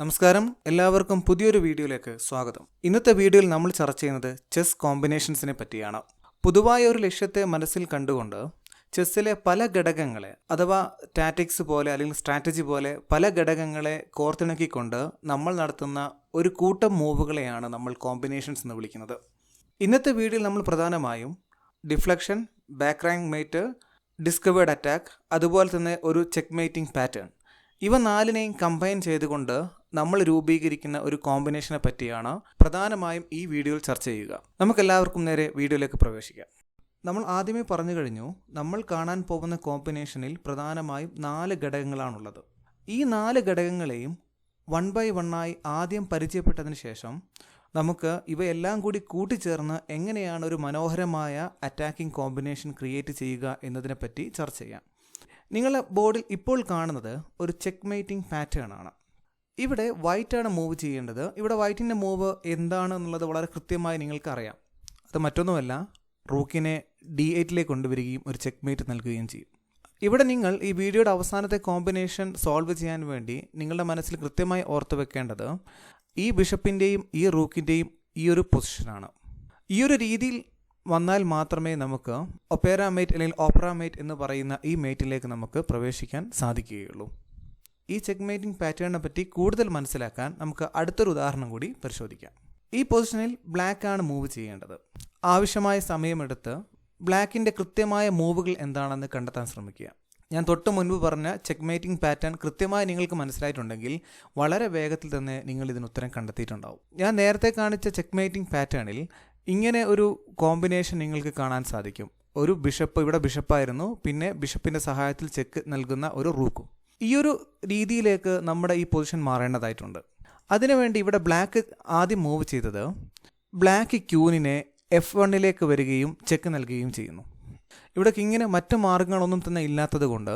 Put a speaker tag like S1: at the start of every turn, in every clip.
S1: നമസ്കാരം, എല്ലാവർക്കും പുതിയൊരു വീഡിയോയിലേക്ക് സ്വാഗതം. ഇന്നത്തെ വീഡിയോയിൽ നമ്മൾ ചർച്ച ചെയ്യുന്നത് ചെസ് കോമ്പിനേഷൻസിനെ പറ്റിയാണ്. പൊതുവായ ഒരു ലക്ഷ്യത്തെ മനസ്സിൽ കണ്ടുകൊണ്ട് ചെസ്സിലെ പല ഘടകങ്ങളെ അഥവാ ടാറ്റിക്സ് പോലെ അല്ലെങ്കിൽ സ്ട്രാറ്റജി പോലെ പല ഘടകങ്ങളെ കോർത്തിണക്കിക്കൊണ്ട് നമ്മൾ നടത്തുന്ന ഒരു കൂട്ടം മൂവുകളെയാണ് നമ്മൾ കോമ്പിനേഷൻസ് എന്ന് വിളിക്കുന്നത്. ഇന്നത്തെ വീഡിയോയിൽ നമ്മൾ പ്രധാനമായും deflection, back rank mate, discovered attack, അതുപോലെ തന്നെ ഒരു ചെക്ക് മേറ്റിംഗ് പാറ്റേൺ, ഇവ നാലിനെയും കമ്പൈൻ ചെയ്തുകൊണ്ട് നമ്മൾ രൂപീകരിക്കുന്ന ഒരു കോമ്പിനേഷനെ പറ്റിയാണ് പ്രധാനമായും ഈ വീഡിയോയിൽ ചർച്ച ചെയ്യുക. നമുക്കെല്ലാവർക്കും നേരെ വീഡിയോയിലേക്ക് പ്രവേശിക്കാം. നമ്മൾ ആദ്യമേ പറഞ്ഞു കഴിഞ്ഞു, നമ്മൾ കാണാൻ പോകുന്ന കോമ്പിനേഷനിൽ പ്രധാനമായും 4 ഘടകങ്ങളാണുള്ളത്. ഈ 4 ഘടകങ്ങളെയും 1 by 1 ആയി ആദ്യം പരിചയപ്പെട്ടതിന് ശേഷം നമുക്ക് ഇവയെല്ലാം കൂടി കൂട്ടിച്ചേർന്ന് എങ്ങനെയാണ് ഒരു മനോഹരമായ അറ്റാക്കിംഗ് കോമ്പിനേഷൻ ക്രിയേറ്റ് ചെയ്യുക എന്നതിനെപ്പറ്റി ചർച്ച ചെയ്യാം. നിങ്ങളുടെ ബോർഡിൽ ഇപ്പോൾ കാണുന്നത് ഒരു ചെക്ക് മേറ്റിംഗ് പാറ്റേൺ ആണ്. ഇവിടെ വൈറ്റാണ് മൂവ് ചെയ്യേണ്ടത്. ഇവിടെ വൈറ്റിൻ്റെ മൂവ് എന്താണെന്നുള്ളത് വളരെ കൃത്യമായി നിങ്ങൾക്കറിയാം. അത് മറ്റൊന്നുമല്ല, റൂക്കിനെ D8 കൊണ്ടുവരികയും ഒരു ചെക്ക് മേറ്റ് നൽകുകയും ചെയ്യും. ഇവിടെ നിങ്ങൾ ഈ വീഡിയോയുടെ അവസാനത്തെ കോമ്പിനേഷൻ സോൾവ് ചെയ്യാൻ വേണ്ടി നിങ്ങളുടെ മനസ്സിൽ കൃത്യമായി ഓർത്തു വെക്കേണ്ടത് ഈ ബിഷപ്പിൻ്റെയും ഈ റൂക്കിൻ്റെയും ഈ ഒരു പൊസിഷനാണ്. ഈ ഒരു രീതിയിൽ വന്നാൽ മാത്രമേ നമുക്ക് ഒപ്പേര മേറ്റ് അല്ലെങ്കിൽ ഓപ്പറ മേറ്റ് എന്ന് പറയുന്ന ഈ മേറ്റിലേക്ക് നമുക്ക് പ്രവേശിക്കാൻ സാധിക്കുകയുള്ളൂ. ഈ ചെക്ക് മേറ്റിംഗ് പാറ്റേണിനെ പറ്റി കൂടുതൽ മനസ്സിലാക്കാൻ നമുക്ക് അടുത്തൊരു ഉദാഹരണം കൂടി പരിശോധിക്കാം. ഈ പൊസിഷനിൽ ബ്ലാക്ക് ആണ് മൂവ് ചെയ്യേണ്ടത്. ആവശ്യമായ സമയമെടുത്ത് ബ്ലാക്കിൻ്റെ കൃത്യമായ മൂവുകൾ എന്താണെന്ന് കണ്ടെത്താൻ ശ്രമിക്കുക. ഞാൻ തൊട്ട് മുൻപ് പറഞ്ഞ ചെക്ക് മേറ്റിംഗ് പാറ്റേൺ കൃത്യമായി നിങ്ങൾക്ക് മനസ്സിലായിട്ടുണ്ടെങ്കിൽ വളരെ വേഗത്തിൽ തന്നെ നിങ്ങൾ ഇതിന് ഉത്തരം കണ്ടെത്തിയിട്ടുണ്ടാവും. ഞാൻ നേരത്തെ കാണിച്ച ചെക്ക് മേറ്റിംഗ് പാറ്റേണിൽ ഇങ്ങനെ ഒരു കോമ്പിനേഷൻ നിങ്ങൾക്ക് കാണാൻ സാധിക്കും. ഒരു ബിഷപ്പ്, ഇവിടെ ബിഷപ്പായിരുന്നു, പിന്നെ ബിഷപ്പിൻ്റെ സഹായത്തിൽ ചെക്ക് നൽകുന്ന ഒരു റൂക്കും. ഈ ഒരു രീതിയിലേക്ക് നമ്മുടെ ഈ പൊസിഷൻ മാറേണ്ടതായിട്ടുണ്ട്. അതിനുവേണ്ടി ഇവിടെ ബ്ലാക്ക് ആദ്യം മൂവ് ചെയ്തത് ബ്ലാക്ക് ക്യൂനിനെ F1 വരികയും ചെക്ക് നൽകുകയും ചെയ്യുന്നു. ഇവിടെ കിങ്ങിന് മറ്റു മാർഗങ്ങളൊന്നും തന്നെ ഇല്ലാത്തത് കൊണ്ട്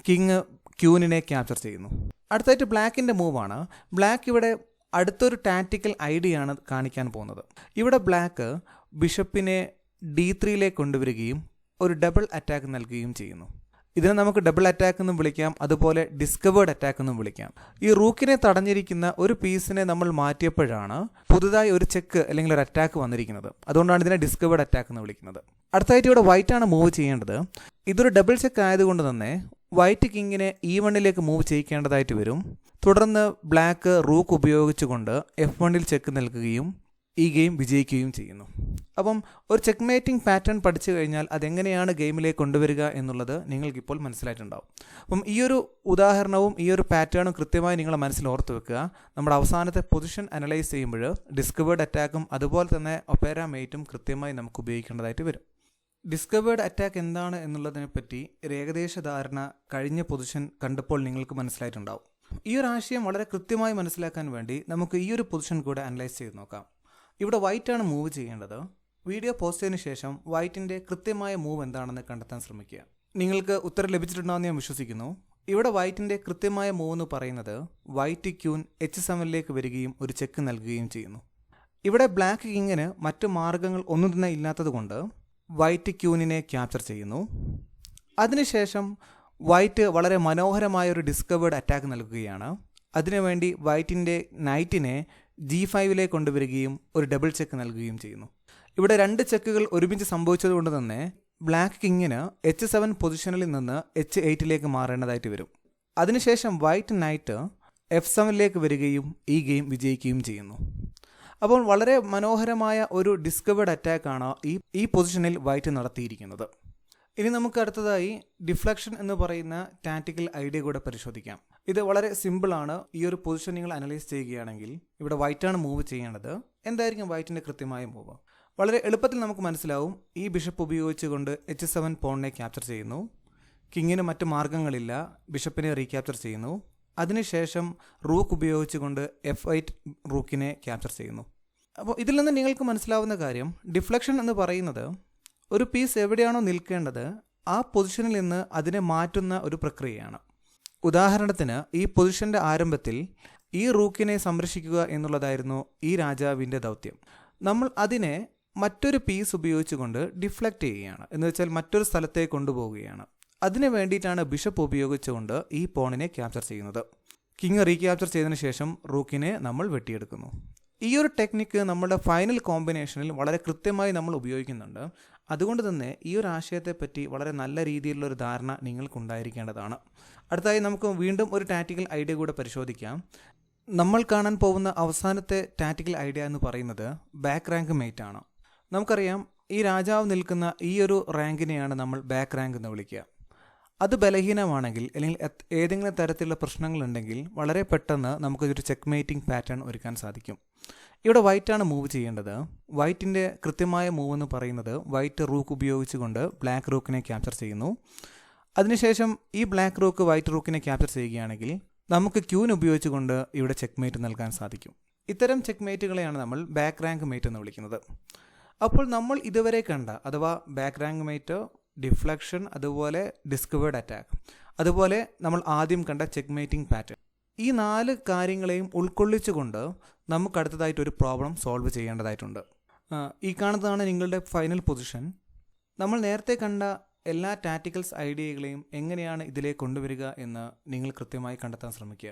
S1: കിങ് ക്യൂനിനെ ക്യാപ്ചർ ചെയ്യുന്നു. അടുത്തായിട്ട് ബ്ലാക്കിൻ്റെ മൂവാണ്. ബ്ലാക്ക് ഇവിടെ അടുത്തൊരു ടാക്റ്റിക്കൽ ഐഡിയ ആണ് കാണിക്കാൻ പോകുന്നത്. ഇവിടെ ബ്ലാക്ക് ബിഷപ്പിനെ D3 കൊണ്ടുവരികയും ഒരു ഡബിൾ അറ്റാക്ക് നൽകുകയും ചെയ്യുന്നു. ഇതിനെ നമുക്ക് ഡബിൾ അറ്റാക്ക് എന്നും വിളിക്കാം, അതുപോലെ ഡിസ്കവേർഡ് അറ്റാക്ക് എന്നും വിളിക്കാം. ഈ റൂക്കിനെ തടഞ്ഞിരിക്കുന്ന ഒരു പീസിനെ നമ്മൾ മാറ്റിയപ്പോഴാണ് പുതുതായി ഒരു ചെക്ക് അല്ലെങ്കിൽ ഒരു അറ്റാക്ക് വന്നിരിക്കുന്നത്. അതുകൊണ്ടാണ് ഇതിനെ ഡിസ്കവേർഡ് അറ്റാക്ക് എന്ന് വിളിക്കുന്നത്. അടുത്തായിട്ട് ഇവിടെ വൈറ്റ് ആണ് മൂവ് ചെയ്യേണ്ടത്. ഇതൊരു ഡബിൾ ചെക്ക് ആയതുകൊണ്ട് തന്നെ വൈറ്റ് കിങ്ങിനെ E1 മൂവ് ചെയ്യിക്കേണ്ടതായിട്ട് വരും. തുടർന്ന് ബ്ലാക്ക് റൂക്ക് ഉപയോഗിച്ചുകൊണ്ട് F1 ചെക്ക് നൽകുകയും ഈ ഗെയിം വിജയിക്കുകയും ചെയ്യുന്നു. അപ്പം ഒരു ചെക്ക് മേറ്റിംഗ് പാറ്റേൺ പഠിച്ചു കഴിഞ്ഞാൽ അതെങ്ങനെയാണ് ഗെയിമിലേക്ക് കൊണ്ടുവരിക എന്നുള്ളത് നിങ്ങൾക്കിപ്പോൾ മനസ്സിലായിട്ടുണ്ടാവും. അപ്പം ഈ ഒരു ഉദാഹരണവും ഈ ഒരു പാറ്റേണും കൃത്യമായി നിങ്ങളുടെ മനസ്സിൽ ഓർത്ത് വെക്കുക. നമ്മുടെ അവസാനത്തെ പൊസിഷൻ അനലൈസ് ചെയ്യുമ്പോൾ ഡിസ്കവേർഡ് അറ്റാക്കും അതുപോലെ തന്നെ ഒപ്പേര മേറ്റും കൃത്യമായി നമുക്ക് ഉപയോഗിക്കേണ്ടതായിട്ട് വരും. ഡിസ്കവേർഡ് അറ്റാക്ക് എന്താണ് എന്നുള്ളതിനെപ്പറ്റി ഏകദേശ ധാരണ കഴിഞ്ഞ പൊസിഷൻ കണ്ടപ്പോൾ നിങ്ങൾക്ക് മനസ്സിലായിട്ടുണ്ടാവും. ഈ ഒരു ആശയം വളരെ കൃത്യമായി മനസ്സിലാക്കാൻ വേണ്ടി നമുക്ക് ഈ ഒരു പൊസിഷൻ കൂടെ അനലൈസ് ചെയ്ത് നോക്കാം. ഇവിടെ വൈറ്റാണ് മൂവ് ചെയ്യേണ്ടത്. വീഡിയോ പോസ്റ്റ് ചെയ്തതിന് ശേഷം വൈറ്റിൻ്റെ കൃത്യമായ മൂവ് എന്താണെന്ന് കണ്ടെത്താൻ ശ്രമിക്കുക. നിങ്ങൾക്ക് ഉത്തരം ലഭിച്ചിട്ടുണ്ടാവുമെന്ന് ഞാൻ വിശ്വസിക്കുന്നു. ഇവിടെ വൈറ്റിൻ്റെ കൃത്യമായ മൂവ് എന്ന് പറയുന്നത് വൈറ്റ് ക്യൂൻ H7 വരികയും ഒരു ചെക്ക് നൽകുകയും ചെയ്യുന്നു. ഇവിടെ ബ്ലാക്ക് കിങ്ങിന് മറ്റു മാർഗങ്ങൾ ഒന്നും തന്നെ ഇല്ലാത്തതുകൊണ്ട് വൈറ്റ് ക്യൂനിനെ ക്യാപ്ചർ ചെയ്യുന്നു. അതിനുശേഷം വൈറ്റ് വളരെ മനോഹരമായ ഒരു ഡിസ്കവേർഡ് അറ്റാക്ക് നൽകുകയാണ്. അതിനുവേണ്ടി വൈറ്റിൻ്റെ നൈറ്റിനെ G5 കൊണ്ടുവരികയും ഒരു ഡബിൾ ചെക്ക് നൽകുകയും ചെയ്യുന്നു. ഇവിടെ 2 ചെക്കുകൾ ഒരുമിച്ച് സംഭവിച്ചതുകൊണ്ട് തന്നെ ബ്ലാക്ക് കിങ്ങിന് H7 പൊസിഷനിൽ നിന്ന് H8 മാറേണ്ടതായിട്ട് വരും. അതിനുശേഷം വൈറ്റ് നൈറ്റ് F7 വരികയും ഈ ഗെയിം വിജയിക്കുകയും ചെയ്യുന്നു. അപ്പോൾ വളരെ മനോഹരമായ ഒരു ഡിസ്കവേർഡ് അറ്റാക്കാണ് ഈ പൊസിഷനിൽ വൈറ്റ് നടത്തിയിരിക്കുന്നത്. ഇനി നമുക്ക് അടുത്തതായി ഡിഫ്ലക്ഷൻ എന്ന് പറയുന്ന ടാക്റ്റിക്കൽ ഐഡിയ കൂടെ പരിശോധിക്കാം. ഇത് വളരെ സിമ്പിളാണ്. ഈ ഒരു പൊസിഷൻ നിങ്ങൾ അനലൈസ് ചെയ്യുകയാണെങ്കിൽ ഇവിടെ വൈറ്റാണ് മൂവ് ചെയ്യേണ്ടത്. എന്തായിരിക്കും വൈറ്റിൻ്റെ കൃത്യമായ മൂവ്? വളരെ എളുപ്പത്തിൽ നമുക്ക് മനസ്സിലാവും. ഈ ബിഷപ്പ് ഉപയോഗിച്ചുകൊണ്ട് H7 പോണിനെ ക്യാപ്ചർ ചെയ്യുന്നു. കിങ്ങിന് മറ്റു മാർഗങ്ങളില്ല, ബിഷപ്പിനെ റീക്യാപ്ചർ ചെയ്യുന്നു. അതിനുശേഷം റൂക്ക് ഉപയോഗിച്ചുകൊണ്ട് F8 റൂക്കിനെ ക്യാപ്ചർ ചെയ്യുന്നു. അപ്പോൾ ഇതിൽ നിന്ന് നിങ്ങൾക്ക് മനസ്സിലാവുന്ന കാര്യം, ഡിഫ്ലക്ഷൻ എന്ന് പറയുന്നത് ഒരു പീസ് എവിടെയാണോ നിൽക്കേണ്ടത് ആ പൊസിഷനിൽ നിന്ന് അതിനെ മാറ്റുന്ന ഒരു പ്രക്രിയയാണ്. ഉദാഹരണത്തിന് ഈ പൊസിഷൻ്റെ ആരംഭത്തിൽ ഈ റൂക്കിനെ സംരക്ഷിക്കുക എന്നുള്ളതായിരുന്നു ഈ രാജാവിൻ്റെ ദൗത്യം. നമ്മൾ അതിനെ മറ്റൊരു പീസ് ഉപയോഗിച്ചുകൊണ്ട് ഡിഫ്ലക്റ്റ് ചെയ്യുകയാണ്, എന്ന് വെച്ചാൽ മറ്റൊരു സ്ഥലത്തേക്ക് കൊണ്ടുപോവുകയാണ്. അതിനു വേണ്ടിയിട്ടാണ് ബിഷപ്പ് ഉപയോഗിച്ചുകൊണ്ട് ഈ പോണിനെ ക്യാപ്ചർ ചെയ്യുന്നത്. കിങ് റീക്യാപ്ചർ ചെയ്തതിന് ശേഷം റൂക്കിനെ നമ്മൾ വെട്ടിയെടുക്കുന്നു. ഈ ഒരു ടെക്നിക്ക് നമ്മുടെ ഫൈനൽ കോമ്പിനേഷനിൽ വളരെ കൃത്യമായി നമ്മൾ ഉപയോഗിക്കുന്നുണ്ട്. അതുകൊണ്ട് തന്നെ ഈ ഒരു ആശയത്തെപ്പറ്റി വളരെ നല്ല രീതിയിലുള്ളൊരു ധാരണ നിങ്ങൾക്കുണ്ടായിരിക്കേണ്ടതാണ്. അടുത്തായി നമുക്ക് വീണ്ടും ഒരു ടാക്റ്റിക്കൽ ഐഡിയ കൂടെ പരിശോധിക്കാം. നമ്മൾ കാണാൻ പോകുന്ന അവസാനത്തെ ടാക്റ്റിക്കൽ ഐഡിയ എന്ന് പറയുന്നത് ബാക്ക് റാങ്ക് മേറ്റ് ആണ്. നമുക്കറിയാം, ഈ രാജാവ് നിൽക്കുന്ന ഈ ഒരു റാങ്കിനെയാണ് നമ്മൾ ബാക്ക് റാങ്ക് എന്ന് വിളിക്കുക. അത് ബലഹീനമാണെങ്കിൽ അല്ലെങ്കിൽ ഏതെങ്കിലും തരത്തിലുള്ള പ്രശ്നങ്ങളുണ്ടെങ്കിൽ വളരെ പെട്ടെന്ന് നമുക്കൊരു ചെക്ക് മേറ്റിംഗ് പാറ്റേൺ ഒരുക്കാൻ സാധിക്കും. ഇവിടെ വൈറ്റാണ് മൂവ് ചെയ്യേണ്ടത്. വൈറ്റിൻ്റെ കൃത്യമായ മൂവ് എന്ന് പറയുന്നത് വൈറ്റ് റൂക്ക് ഉപയോഗിച്ചുകൊണ്ട് ബ്ലാക്ക് റൂക്കിനെ ക്യാപ്ചർ ചെയ്യുന്നു. അതിനുശേഷം ഈ ബ്ലാക്ക് റൂക്ക് വൈറ്റ് റൂക്കിനെ ക്യാപ്ചർ ചെയ്യുകയാണെങ്കിൽ നമുക്ക് ക്യൂൻ ഉപയോഗിച്ചുകൊണ്ട് ഇവിടെ ചെക്ക് മേറ്റ് നൽകാൻ സാധിക്കും. ഇത്തരം ചെക്ക് മേറ്റുകളെയാണ് നമ്മൾ ബാക്ക് റാങ്ക് മേറ്റ് എന്ന് വിളിക്കുന്നത്. അപ്പോൾ നമ്മൾ ഇതുവരെ കണ്ട അഥവാ ബാക്ക് റാങ്ക് മേറ്റ്, ഡിഫ്ലക്ഷൻ, അതുപോലെ ഡിസ്കവേർഡ് അറ്റാക്ക്, അതുപോലെ നമ്മൾ ആദ്യം കണ്ട ചെക്ക് മേറ്റിംഗ് പാറ്റേൺ, ഈ 4 കാര്യങ്ങളെയും ഉൾക്കൊള്ളിച്ചുകൊണ്ട് നമുക്ക് അടുത്തതായിട്ട് ഒരു പ്രോബ്ലം സോൾവ് ചെയ്യേണ്ടതായിട്ടുണ്ട്. ഈ കാണുന്നതാണ് നിങ്ങളുടെ ഫൈനൽ പൊസിഷൻ. നമ്മൾ നേരത്തെ കണ്ട എല്ലാ ടാക്റ്റിക്കൽസ് ഐഡിയകളെയും എങ്ങനെയാണ് ഇതിലേക്ക് കൊണ്ടുവരിക എന്ന് നിങ്ങൾ കൃത്യമായി കണ്ടെത്താൻ ശ്രമിക്കുക.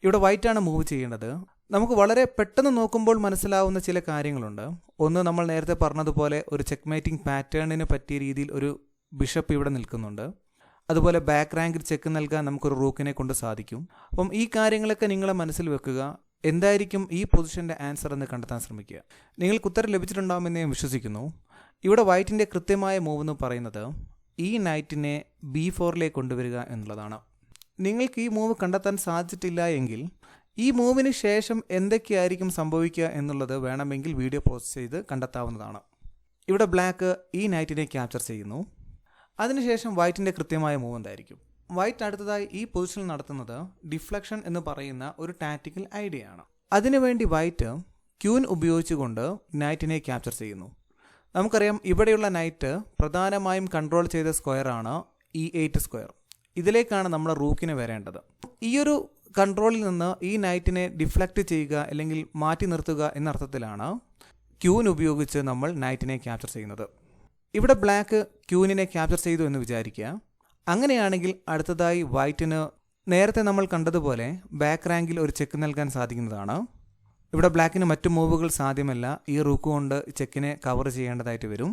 S1: ഇവിടെ വൈറ്റാണ് മൂവ് ചെയ്യേണ്ടത്. നമുക്ക് വളരെ പെട്ടെന്ന് നോക്കുമ്പോൾ മനസ്സിലാവുന്ന ചില കാര്യങ്ങളുണ്ട്. ഒന്ന്, നമ്മൾ നേരത്തെ പറഞ്ഞതുപോലെ ഒരു ചെക്ക് മേറ്റിംഗ് പാറ്റേണിന് പറ്റിയ രീതിയിൽ ഒരു ബിഷപ്പ് ഇവിടെ നിൽക്കുന്നുണ്ട്. അതുപോലെ ബാക്ക് റാങ്കിൽ ചെക്ക് നൽകാൻ നമുക്കൊരു റൂക്കിനെ കൊണ്ട് സാധിക്കും. അപ്പം ഈ കാര്യങ്ങളൊക്കെ നിങ്ങളെ മനസ്സിൽ വെക്കുക. എന്തായിരിക്കും ഈ പൊസിഷൻ്റെ ആൻസർ എന്ന് കണ്ടെത്താൻ ശ്രമിക്കുക. നിങ്ങൾക്ക് ഉത്തരം ലഭിച്ചിട്ടുണ്ടാകുമെന്ന് ഞാൻ വിശ്വസിക്കുന്നു. ഇവിടെ വൈറ്റിൻ്റെ കൃത്യമായ മൂവ് എന്ന് പറയുന്നത് ഈ നൈറ്റിനെ B4ലേക്ക് കൊണ്ടുവരിക എന്നുള്ളതാണ്. നിങ്ങൾക്ക് ഈ മൂവ് കണ്ടെത്താൻ സാധിച്ചിട്ടില്ല എങ്കിൽ ഈ മൂവിന് ശേഷം എന്തൊക്കെയായിരിക്കും സംഭവിക്കുക എന്നുള്ളത് വേണമെങ്കിൽ വീഡിയോ പോസ്റ്റ് ചെയ്ത് കണ്ടെത്താവുന്നതാണ്. ഇവിടെ ബ്ലാക്ക് ഈ നൈറ്റിനെ ക്യാപ്ചർ ചെയ്യുന്നു. അതിനുശേഷം വൈറ്റിൻ്റെ കൃത്യമായ മൂവ് എന്തായിരിക്കും? വൈറ്റ് അടുത്തതായി ഈ പൊസിഷനിൽ നടത്തുന്നത് ഡിഫ്ലക്ഷൻ എന്ന് പറയുന്ന ഒരു ടാക്റ്റിക്കൽ ഐഡിയ ആണ്. അതിനുവേണ്ടി വൈറ്റ് ക്യൂൻ ഉപയോഗിച്ചുകൊണ്ട് നൈറ്റിനെ ക്യാപ്ചർ ചെയ്യുന്നു. നമുക്കറിയാം, ഇവിടെയുള്ള നൈറ്റ് പ്രധാനമായും കൺട്രോൾ ചെയ്ത സ്ക്വയറാണ് E8 സ്ക്വയർ. ഇതിലേക്കാണ് നമ്മൾ റൂക്കിന് വരേണ്ടത്. ഈയൊരു കൺട്രോളിൽ നിന്ന് ഈ നൈറ്റിനെ ഡിഫ്ലക്റ്റ് ചെയ്യുക അല്ലെങ്കിൽ മാറ്റി നിർത്തുക എന്നർത്ഥത്തിലാണ് ക്യൂൻ ഉപയോഗിച്ച് നമ്മൾ നൈറ്റിനെ ക്യാപ്ചർ ചെയ്യുന്നത്. ഇവിടെ ബ്ലാക്ക് ക്യൂനിനെ ക്യാപ്ചർ ചെയ്തു എന്ന് വിചാരിക്കുക. അങ്ങനെയാണെങ്കിൽ അടുത്തതായി വൈറ്റിന് നേരത്തെ നമ്മൾ കണ്ടതുപോലെ ബാക്ക് റാങ്കിൽ ഒരു ചെക്ക് നൽകാൻ സാധിക്കുന്നതാണ്. ഇവിടെ ബ്ലാക്കിന് മറ്റു മൂവുകൾ സാധ്യമല്ല. ഈ റൂക്ക് കൊണ്ട് ചെക്കിനെ കവർ ചെയ്യേണ്ടതായിട്ട് വരും.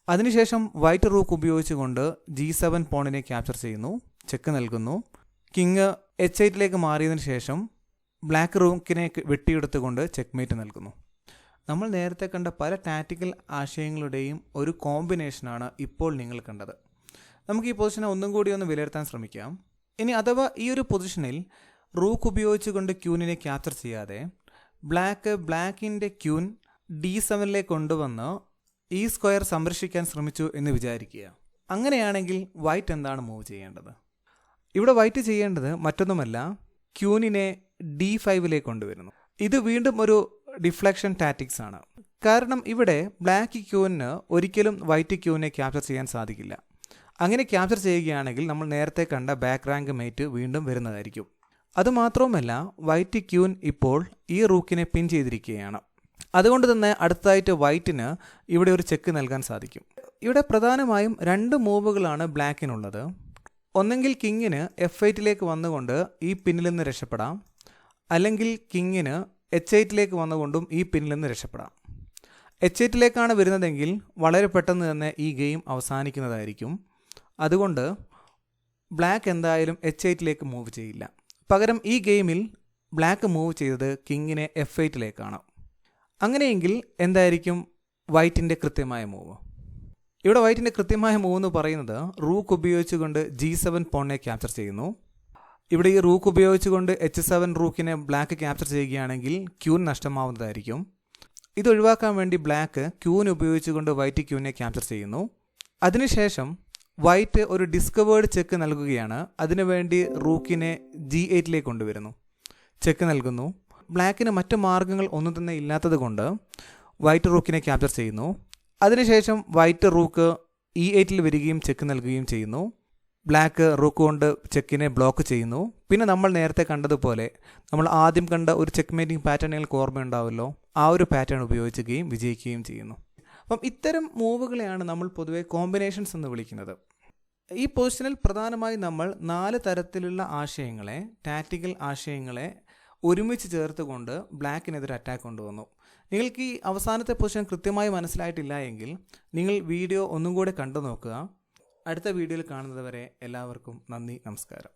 S1: അതിനുശേഷം വൈറ്റ് റൂക്ക് ഉപയോഗിച്ചുകൊണ്ട് G7 പോണിനെ ക്യാപ്ചർ ചെയ്യുന്നു, ചെക്ക് നൽകുന്നു. കിങ് H8ലേക്ക് മാറിയതിനു ശേഷം ബ്ലാക്ക് റൂക്കിനെ വെട്ടിയെടുത്തുകൊണ്ട് ചെക്ക് മേറ്റ് നൽകുന്നു. നമ്മൾ നേരത്തെ കണ്ട പല ടാക്റ്റിക്കൽ ആശയങ്ങളുടെയും ഒരു കോമ്പിനേഷനാണ് ഇപ്പോൾ നിങ്ങൾ കണ്ടത്. നമുക്ക് ഈ പൊസിഷനെ ഒന്നും കൂടി ഒന്ന് വിലയിരുത്താൻ ശ്രമിക്കാം. ഇനി അഥവാ ഈ ഒരു പൊസിഷനിൽ റൂക്ക് ഉപയോഗിച്ചുകൊണ്ട് ക്യൂനിനെ ക്യാപ്ചർ ചെയ്യാതെ ബ്ലാക്കിൻ്റെ ക്യൂൻ D7ലേക്ക് കൊണ്ടുവന്ന് ഈ സ്ക്വയർ സംരക്ഷിക്കാൻ ശ്രമിച്ചു എന്ന് വിചാരിക്കുക. അങ്ങനെയാണെങ്കിൽ വൈറ്റ് എന്താണ് മൂവ് ചെയ്യേണ്ടത്? ഇവിടെ വൈറ്റ് ചെയ്യേണ്ടത് മറ്റൊന്നുമല്ല, ക്യൂനിനെ D5ലേക്ക് കൊണ്ടുവരുന്നു. ഇത് വീണ്ടും ഒരു ഡിഫ്ലക്ഷൻ ടാറ്റിക്സ് ആണ്. കാരണം ഇവിടെ ബ്ലാക്ക് ക്യൂവിന് ഒരിക്കലും വൈറ്റ് ക്യൂവിനെ ക്യാപ്ചർ ചെയ്യാൻ സാധിക്കില്ല. അങ്ങനെ ക്യാപ്ചർ ചെയ്യുകയാണെങ്കിൽ നമ്മൾ നേരത്തെ കണ്ട ബാക്ക് റാങ്ക് മേറ്റ് വീണ്ടും വരുന്നതായിരിക്കും. അതുമാത്രവുമല്ല, വൈറ്റ് ക്യൂൻ ഇപ്പോൾ ഈ റൂക്കിനെ പിൻ ചെയ്തിരിക്കുകയാണ്. അതുകൊണ്ട് തന്നെ അടുത്തതായിട്ട് വൈറ്റിന് ഇവിടെ ഒരു ചെക്ക് നൽകാൻ സാധിക്കും. ഇവിടെ പ്രധാനമായും 2 മൂവുകളാണ് ബ്ലാക്കിനുള്ളത്. ഒന്നെങ്കിൽ കിങ്ങിന് F8ലേക്ക് വന്നുകൊണ്ട് ഈ പിന്നിൽ നിന്ന് രക്ഷപ്പെടാം, അല്ലെങ്കിൽ കിങ്ങിന് H8ലേക്ക് വന്നുകൊണ്ടും ഈ പിന്നിൽ നിന്ന് രക്ഷപ്പെടാം. H8ലേക്കാണ് വരുന്നതെങ്കിൽ വളരെ പെട്ടെന്ന് തന്നെ ഈ ഗെയിം അവസാനിക്കുന്നതായിരിക്കും. അതുകൊണ്ട് ബ്ലാക്ക് എന്തായാലും H8ലേക്ക് മൂവ് ചെയ്യില്ല. പകരം ഈ ഗെയിമിൽ ബ്ലാക്ക് മൂവ് ചെയ്തത് കിങ്ങിനെ F8ലേക്കാണ്. അങ്ങനെയെങ്കിൽ എന്തായിരിക്കും വൈറ്റിൻ്റെ കൃത്യമായ മൂവ്? ഇവിടെ വൈറ്റിൻ്റെ കൃത്യമായ മൂവ് എന്ന് പറയുന്നത് റൂക്ക് ഉപയോഗിച്ചുകൊണ്ട് G7 പോണിനെ ക്യാപ്ചർ ചെയ്യുന്നു. ഇവിടെ ഈ റൂക്ക് ഉപയോഗിച്ചുകൊണ്ട് H7 റൂക്കിനെ ബ്ലാക്ക് ക്യാപ്ചർ ചെയ്യുകയാണെങ്കിൽ ക്യൂൻ നഷ്ടമാവുന്നതായിരിക്കും. ഇത് ഒഴിവാക്കാൻ വേണ്ടി ബ്ലാക്ക് ക്യൂൻ ഉപയോഗിച്ചുകൊണ്ട് വൈറ്റ് ക്യൂനെ ക്യാപ്ചർ ചെയ്യുന്നു. അതിനുശേഷം വൈറ്റ് ഒരു ഡിസ്കവേർഡ് ചെക്ക് നൽകുകയാണ്. അതിനുവേണ്ടി റൂക്കിനെ G8ലേക്ക് കൊണ്ടുവരുന്നു, ചെക്ക് നൽകുന്നു. ബ്ലാക്കിന് മറ്റ് മാർഗ്ഗങ്ങൾ ഒന്നും തന്നെ ഇല്ലാത്തത് കൊണ്ട് വൈറ്റ് റൂക്കിനെ ക്യാപ്ചർ ചെയ്യുന്നു. അതിനുശേഷം വൈറ്റ് റൂക്ക് E8ൽ വരികയും ചെക്ക് നൽകുകയും ചെയ്യുന്നു. ബ്ലാക്ക് റൂക്ക് കൊണ്ട് ചെക്കിനെ ബ്ലോക്ക് ചെയ്യുന്നു. പിന്നെ നമ്മൾ നേരത്തെ കണ്ടതുപോലെ നമ്മൾ ആദ്യം കണ്ട ഒരു ചെക്ക് മേറ്റിംഗ് പാറ്റേൺ നിങ്ങൾക്ക് ഓർമ്മയുണ്ടാവുമല്ലോ, ആ ഒരു പാറ്റേൺ ഉപയോഗിക്കുകയും വിജയിക്കുകയും ചെയ്യുന്നു. അപ്പം ഇത്തരം മൂവുകളെയാണ് നമ്മൾ പൊതുവെ കോമ്പിനേഷൻസ് എന്ന് വിളിക്കുന്നത്. ഈ പൊസിഷനിൽ പ്രധാനമായും നമ്മൾ 4 തരത്തിലുള്ള ആശയങ്ങളെ, ടാക്റ്റിക്കൽ ആശയങ്ങളെ ഒരുമിച്ച് ചേർത്തുകൊണ്ട് ബ്ലാക്കിനെതിരെ അറ്റാക്ക് കൊണ്ടുവന്നു. നിങ്ങൾക്ക് ഈ അവസാനത്തെ പൊസിഷൻ കൃത്യമായി മനസ്സിലായിട്ടില്ല എങ്കിൽ നിങ്ങൾ വീഡിയോ ഒന്നും കൂടെ കണ്ടു നോക്കുക. അടുത്ത വീഡിയോയിൽ കാണുന്നത് വരെ എല്ലാവർക്കും നന്ദി, നമസ്കാരം.